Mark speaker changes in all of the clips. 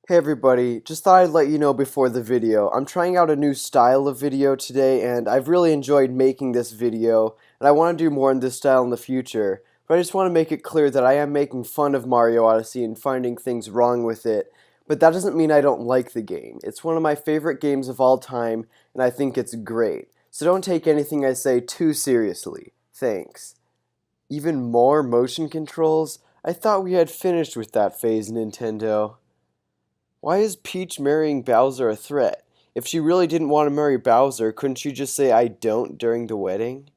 Speaker 1: Hey everybody, just thought I'd let you know before the video. I'm trying out a new style of video today and I've really enjoyed making this video and I want to do more in this style in the future. But I just want to make it clear that I am making fun of Mario Odyssey and finding things wrong with it. But that doesn't mean I don't like the game. It's one of my favorite games of all time and I think it's great. So don't take anything I say too seriously. Thanks. Even more motion controls? I thought we had finished with that phase, Nintendo. Why is Peach marrying Bowser a threat? If she really didn't want to marry Bowser, couldn't she just say I don't during the wedding?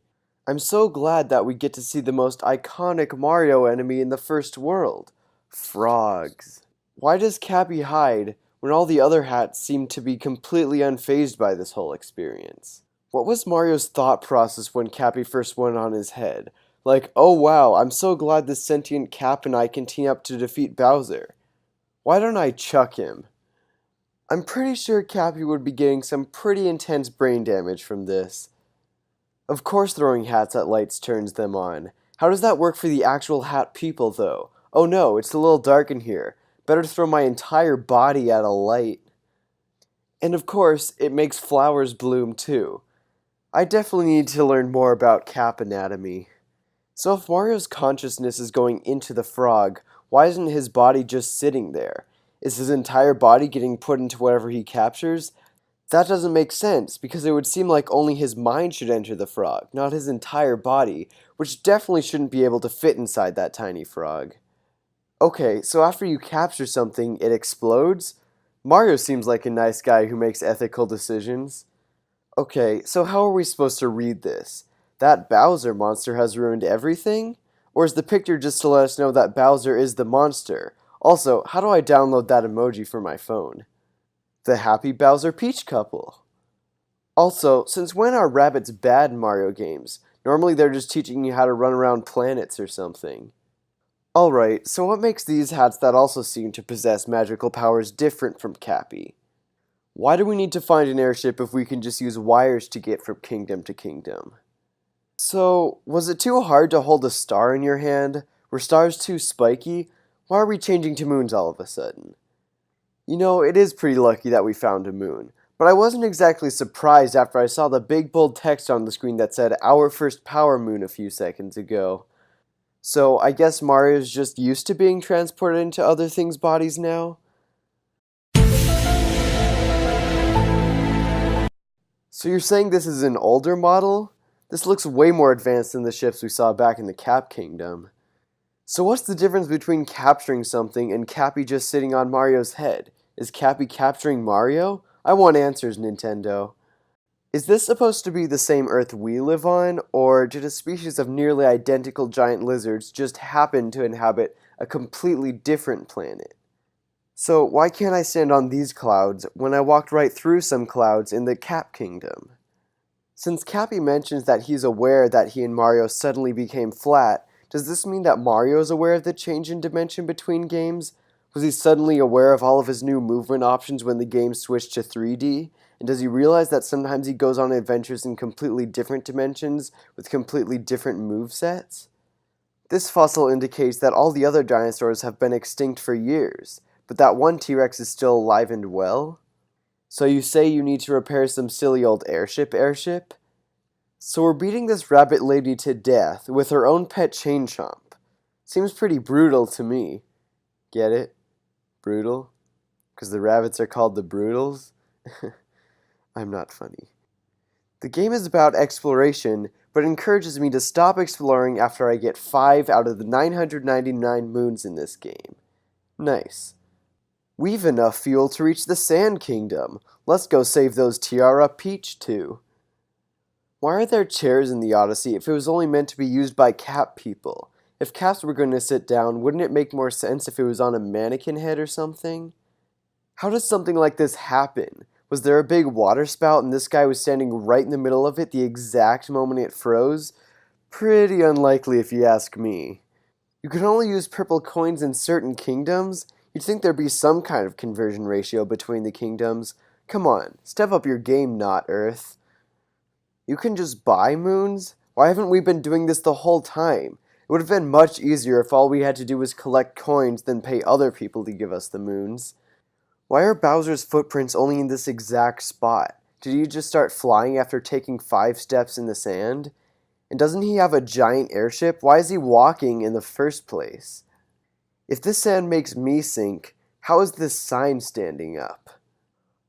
Speaker 1: I'm so glad that we get to see the most iconic Mario enemy in the first world. Frogs. Why does Cappy hide when all the other hats seem to be completely unfazed by this whole experience? What was Mario's thought process when Cappy first went on his head? Like, oh wow, I'm so glad this sentient Cap and I can team up to defeat Bowser. Why don't I chuck him? I'm pretty sure Cappy would be getting some pretty intense brain damage from this. Of course throwing hats at lights turns them on. How does that work for the actual hat people though? Oh no, it's a little dark in here. Better throw my entire body at a light. And of course, it makes flowers bloom too. I definitely need to learn more about Cap anatomy. So if Mario's consciousness is going into the frog, why isn't his body just sitting there? Is his entire body getting put into whatever he captures? That doesn't make sense, because it would seem like only his mind should enter the frog, not his entire body, which definitely shouldn't be able to fit inside that tiny frog. Okay, so after you capture something, it explodes? Mario seems like a nice guy who makes ethical decisions. Okay, so how are we supposed to read this? That Bowser monster has ruined everything? Or is the picture just to let us know that Bowser is the monster? Also, how do I download that emoji for my phone? The Happy Bowser Peach couple. Also, since when are rabbits bad in Mario games? Normally they're just teaching you how to run around planets or something. Alright, so what makes these hats that also seem to possess magical powers different from Cappy? Why do we need to find an airship if we can just use wires to get from kingdom to kingdom? So, was it too hard to hold a star in your hand? Were stars too spiky? Why are we changing to moons all of a sudden? You know, it is pretty lucky that we found a moon, but I wasn't exactly surprised after I saw the big bold text on the screen that said our first power moon a few seconds ago. So, I guess Mario's just used to being transported into other things' bodies now? So you're saying this is an older model? This looks way more advanced than the ships we saw back in the Cap Kingdom. So what's the difference between capturing something and Cappy just sitting on Mario's head? Is Cappy capturing Mario? I want answers, Nintendo. Is this supposed to be the same Earth we live on, or did a species of nearly identical giant lizards just happen to inhabit a completely different planet? So why can't I stand on these clouds when I walked right through some clouds in the Cap Kingdom? Since Cappy mentions that he's aware that he and Mario suddenly became flat, does this mean that Mario is aware of the change in dimension between games? Was he suddenly aware of all of his new movement options when the game switched to 3D? And does he realize that sometimes he goes on adventures in completely different dimensions with completely different movesets? This fossil indicates that all the other dinosaurs have been extinct for years, but that one T-Rex is still alive and well? So you say you need to repair some silly old airship? So we're beating this rabbit lady to death with her own pet chain chomp. Seems pretty brutal to me. Get it? Brutal? Because the rabbits are called the Brutals? I'm not funny. The game is about exploration, but encourages me to stop exploring after I get 5 out of the 999 moons in this game. Nice. We've enough fuel to reach the Sand Kingdom. Let's go save those Tiara Peach too. Why are there chairs in the Odyssey if it was only meant to be used by Cap people? If Caps were going to sit down, wouldn't it make more sense if it was on a mannequin head or something? How does something like this happen? Was there a big water spout and this guy was standing right in the middle of it the exact moment it froze? Pretty unlikely if you ask me. You can only use purple coins in certain kingdoms? You'd think there'd be some kind of conversion ratio between the kingdoms. Come on, step up your game, not Earth. You can just buy moons? Why haven't we been doing this the whole time? It would have been much easier if all we had to do was collect coins than pay other people to give us the moons. Why are Bowser's footprints only in this exact spot? Did he just start flying after taking 5 steps in the sand? And doesn't he have a giant airship? Why is he walking in the first place? If this sand makes me sink, how is this sign standing up?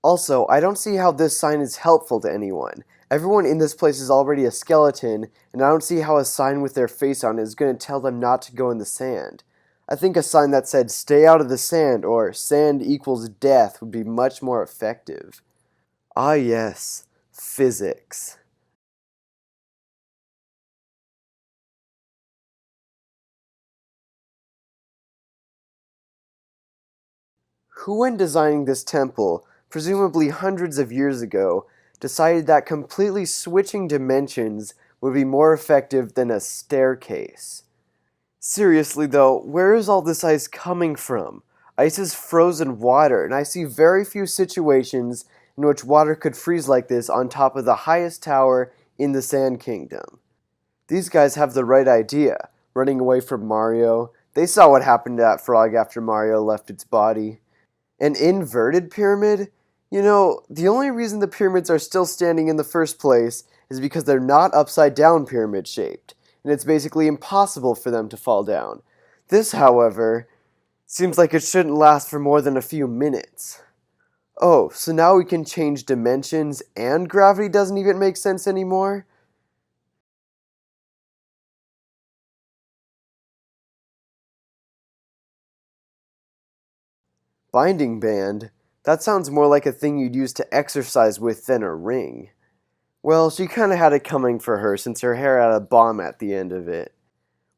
Speaker 1: Also, I don't see how this sign is helpful to anyone. Everyone in this place is already a skeleton, and I don't see how a sign with their face on it is going to tell them not to go in the sand. I think a sign that said, "Stay out of the sand," or "Sand equals death" would be much more effective. Ah yes, physics. Who, when designing this temple, presumably hundreds of years ago, decided that completely switching dimensions would be more effective than a staircase? Seriously though, where is all this ice coming from? Ice is frozen water, and I see very few situations in which water could freeze like this on top of the highest tower in the Sand Kingdom. These guys have the right idea, running away from Mario. They saw what happened to that frog after Mario left its body. An inverted pyramid? You know, the only reason the pyramids are still standing in the first place is because they're not upside down pyramid shaped, and it's basically impossible for them to fall down. This, however, seems like it shouldn't last for more than a few minutes. Oh, so now we can change dimensions and gravity doesn't even make sense anymore? Binding band? That sounds more like a thing you'd use to exercise with than a ring. Well, she kinda had it coming for her since her hair had a bomb at the end of it.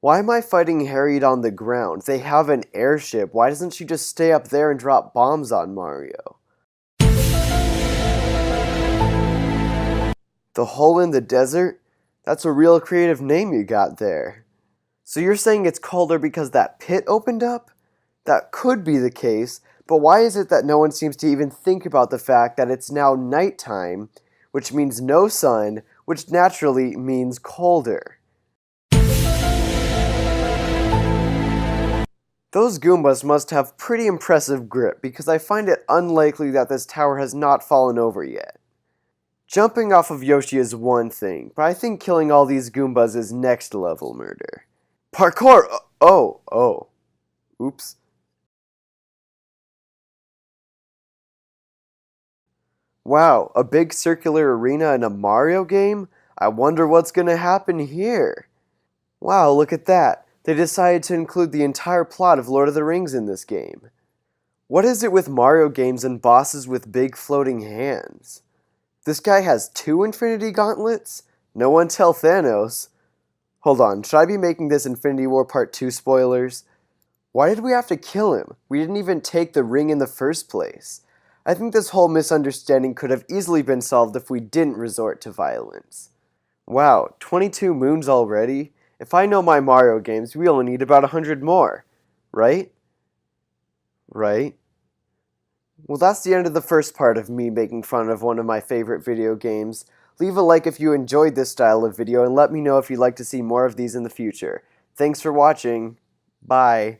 Speaker 1: Why am I fighting Harriet on the ground? They have an airship. Why doesn't she just stay up there and drop bombs on Mario? The Hole in the Desert? That's a real creative name you got there. So you're saying it's colder because that pit opened up? That could be the case, but why is it that no one seems to even think about the fact that it's now nighttime, which means no sun, which naturally means colder? Those Goombas must have pretty impressive grip because I find it unlikely that this tower has not fallen over yet. Jumping off of Yoshi is one thing, but I think killing all these Goombas is next level murder. Parkour! Oh. Oops. Wow, a big circular arena in a Mario game? I wonder what's gonna happen here. Wow, look at that. They decided to include the entire plot of Lord of the Rings in this game. What is it with Mario games and bosses with big floating hands? This guy has 2 Infinity Gauntlets? No one tell Thanos. Hold on, should I be making this Infinity War Part 2 spoilers? Why did we have to kill him? We didn't even take the ring in the first place. I think this whole misunderstanding could have easily been solved if we didn't resort to violence. Wow, 22 moons already? If I know my Mario games, we only need about 100 more. Right? Right? Well, that's the end of the first part of me making fun of one of my favorite video games. Leave a like if you enjoyed this style of video, and let me know if you'd like to see more of these in the future. Thanks for watching. Bye.